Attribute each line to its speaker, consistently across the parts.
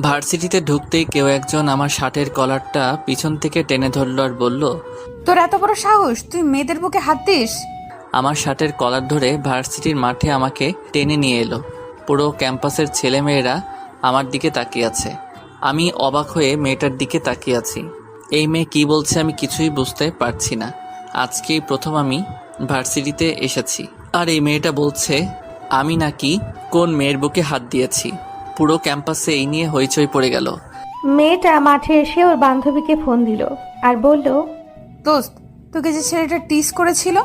Speaker 1: ভার্সিটিতে ঢুকতেই কেউ একজন আমার শার্টের কলারটা পিছন থেকে টেনে ধরলো আর বলল,
Speaker 2: তোর এত বড় সাহস, তুই মেয়েদের বুকে হাত দিস?
Speaker 1: আমার শার্টের কলার ধরে ভার্সিটির মাঠে আমাকে টেনে নিয়ে এলো। পুরো ক্যাম্পাসের ছেলেমেয়েরা আমার দিকে তাকিয়ে আছে। আমি অবাক হয়ে মেয়েটার দিকে তাকিয়ে আছি। এই মেয়ে কি বলছে আমি কিছুই বুঝতে পারছি না। আজকেই প্রথম আমি ভার্সিটিতে এসেছি, আর এই মেয়েটা বলছে আমি নাকি কোন মেয়ের বুকে হাত দিয়েছি। পুরো ক্যাম্পাসে এই নিয়ে হইচই পড়ে গেল।
Speaker 3: মেয়েটা মাঠে এসে ওর বান্ধবীকে ফোন দিল আর বলল,
Speaker 2: দোস্ত, তোকে যে ছেলেটা টিস করেছিল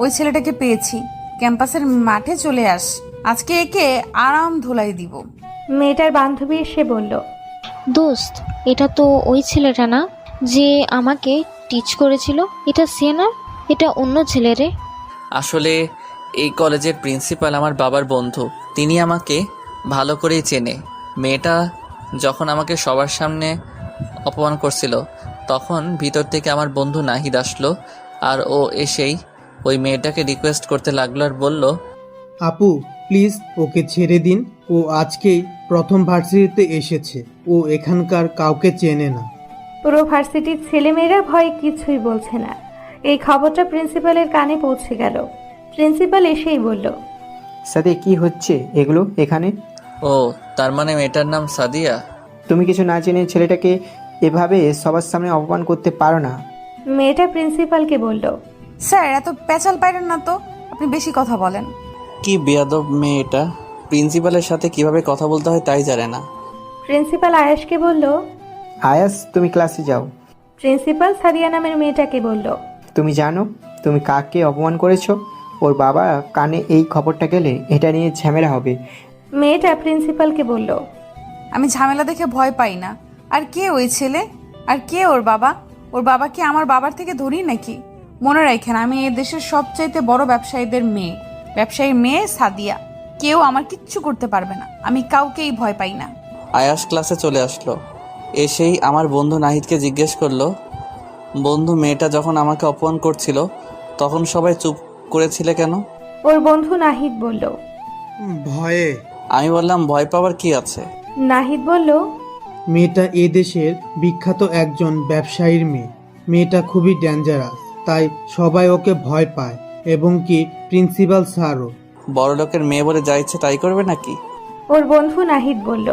Speaker 2: ওই ছেলেটাকে পেয়েছি। ক্যাম্পাসের মাঠে চলে আস, আজকে একে আরাম ধুলাই দিব।
Speaker 3: মেয়েটার বান্ধবী এসে বলল,
Speaker 4: দোস্ত, এটা তো ওই ছেলেটা না যে আমাকে টিচ করেছিল? এটা সে না, এটা অন্য ছেলে রে।
Speaker 1: আসলে এই কলেজের প্রিন্সিপাল আমার বাবার বন্ধু। তিনি আমাকে ভালো করেই চেনে। মেয়েটা যখন আমাকে সবার সামনে অপমান করছিল তখন ভিতর থেকে আমার বন্ধু নাহিদ আসলো, আর ও এসেই ওই মেয়েটাকে রিকোয়েস্ট করতে লাগলো আর বলল,
Speaker 5: আপু প্লিজ ওকে ছেড়ে দিন, ও আজকেই প্রথম ভার্সিটিতে এসেছে, ও এখানকার কাউকে চেনে না।
Speaker 3: পুরো ভার্সিটির ছেলেমেয়েরা ভয়ে কিছুই বলছে না। এই খবরটা প্রিন্সিপালের কানে পৌঁছে গেল। প্রিন্সিপাল এসেই বলল,
Speaker 6: সাথে কি হচ্ছে এগুলো এখানে?
Speaker 1: ও তার মানে মেয়েটার নাম সাদিয়া।
Speaker 6: তুমি কিছু না জেনে ছেলেটাকে এভাবে সবার সামনে অপমান করতে পারো না।
Speaker 3: মেয়েটা প্রিন্সিপালকে বলল,
Speaker 2: স্যার, এত পেঁচাল পাইরেন না তো, আপনি বেশি কথা বলেন।
Speaker 1: কি বেয়াদব মেয়েটা, প্রিন্সিপালের সাথে কিভাবে কথা বলতে হয় তাই জানে না।
Speaker 3: প্রিন্সিপাল আয়াসকে বলল।
Speaker 6: আয়াস, তুমি ক্লাসে যাও।
Speaker 3: প্রিন্সিপাল সাদিয়া নামের মেয়েটাকে বলল,
Speaker 6: তুমি জানো তুমি কাকে অপমান করেছো? ওর বাবা কানে এই খবরটা গেলে এটা নিয়ে ঝামেলা হবে।
Speaker 3: মেয়েটা প্রিন্সিপালকে বলল,
Speaker 2: আমি ঝামেলা দেখে ভয় পাই না। আর কে ওই ছেলে? আর কে ওর বাবা? ওর বাবা কি আমার বাবার থেকে ধরি নাকি? মনে রাখেন, আমি এই দেশের সবচাইতে বড় ব্যবসায়ীদের মেয়ে, ব্যবসায়ীর মেয়ে সাদিয়া। কেউ আমার কিচ্ছু করতে পারবে না, আমি কাউকেই ভয় পাই না।
Speaker 1: আয়াস ক্লাসে চলে আসলো। এসেই আমার বন্ধু নাহিদকে জিজ্ঞেস করলো, বন্ধু, মেয়েটা যখন আমাকে অপমান করছিল তখন সবাই চুপ করেছিলে কেন?
Speaker 3: ওর বন্ধু নাহিদ বলল।
Speaker 5: ভয়ে।
Speaker 1: আমি বললাম, ভয় পাওয়ার কি আছে?
Speaker 3: নাহিদ বলল,
Speaker 5: মেয়েটা এ দেশের বিখ্যাত একজন ব্যবসায়ীর মেয়ে। মেয়েটা খুবই ডেঞ্জারাস, তাই সবাই ওকে ভয় পায়, এবং কি প্রিন্সিপাল স্যারও।
Speaker 1: বড় লোকের মেয়ে বলে যা ইচ্ছে তাই করবে নাকি?
Speaker 3: ওর বন্ধু নাহিদ বলল।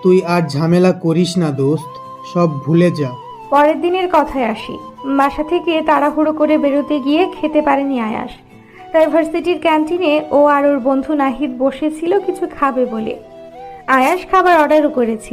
Speaker 5: তুই আর ঝামেলা করিস না দোস্ত, সব ভুলে যা।
Speaker 3: পরের দিনের কথায় আসি। বাসা থেকে তাড়াহুড়ো করে বেরোতে গিয়ে খেতে পারেনি আয়াস। তাই ভার্সিটির ক্যান্টিনে ও আর ওর বন্ধু নাহিদ বসেছিল কিছু খাবে বলে। আয়াস খাবার অর্ডারও করেছিল।